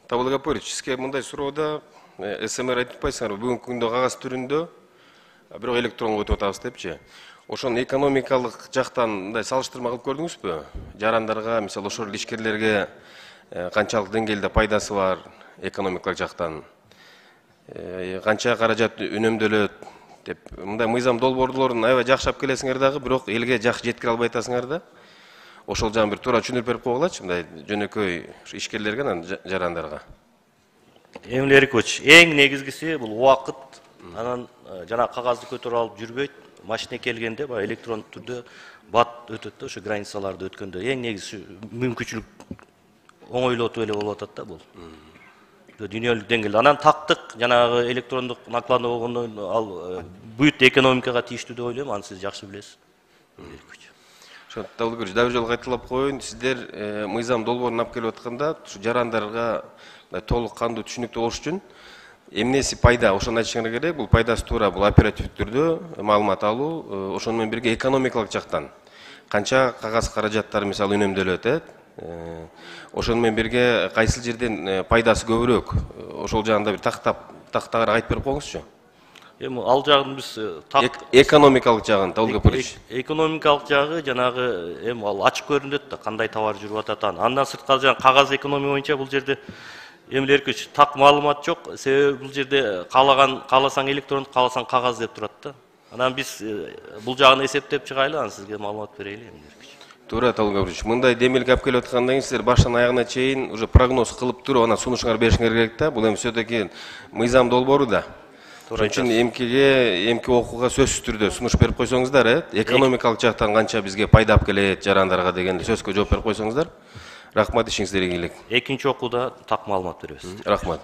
Табыл Гапорич, сизге мындай суроодо СМР айтып атпайсыңарбы, бүгүнкү күндө кагаз түрүндө, бирок электронго өтүп атабыз депчи. Ошону экономикалык жактан мындай салыштырма кылып көрдүңүзбү? Жарандарга, мисалы ошол ишкерлерге канчалык деңгээлде пайдасы бар экономикалык жактан, канча каражат үнөмдөлөт деп, мындай мыйзам долбоорлорун аябай жакшап келесиңер дагы, бирок элге жакшы жеткире албай атасыңар да. Ошол жагын бир туура түшүндүрүп берип койгулачы, мындай жөнөкөй ишкерлерге, анан жарандарга. Эмиль Эрикович, эң негизгиси бул убакыт, анан жана кагазды көтөрүп алып жүрбөйт, машина келгенде баягы электрондук түрдө бат өтөт да, ошо границаларды өткөндө эң негизги мүмкүнчүлүк оңойлотуп эле болуп атат да бул. Дүйнөлүк деңгээлде. Анан тактык жанагы электрондук накладно болгондон ал бүт экономикага тийиштүү деп ойлойм, аны сиз жакшы билесиз. Дагы бир жолу кайталап коеюн, сиздер мыйзам долбоорун алып келип атканда, ушу жарандарга толук кандуу түшүнүктүү болуш үчүн эмнеси пайда, ошону айтышыңар керек. Бул пайдасы туура, бул оперативдик түрдө маалымат алуу, ошону менен бирге экономикалык жактан канча кагаз каражаттары мисалы үнөмдөлөт, ошону менен бирге кайсыл жерден пайдасы көбүрөөк, ошол жагында бир тактагара айтып берип коюңузчу. Эми ал жагын биз экономикалык жагын Табыл Гапорич. Экономикалык жагы жанагы эми ал ачык көрүнөт да, кандай товар жүрүп атат. Андан сырткары жана кагаз экономия боюнча бул жерде Эмиль Эрикович так маалымат жок. Себеби бул жерде кааласаң электрондук, кааласаң кагаз деп турат да. Анан биз бул жагын эсептеп чыгайлы, анан сизге маалымат берели Эмиль Эрикович. Туура, Табыл Гапорич. Мындай демилге алып келип аткандан кийин сиздер баштан аягына чейин уже прогноз кылып туруп анан сунушуңар беришиңер керек да. Бул эми все-таки мыйзам долбоору да. Ошон үчүн эмки окууга сөзсүз түрдө сунуш берип койсоңуздар, экономикалык жактан канча бизге пайда алып келет жарандарга деген сөзгө жооп берип койсоңуздар. Рахмат, ишиңиздер ийгилик. Экинчи окууда так маалымат беребиз. Рахмат.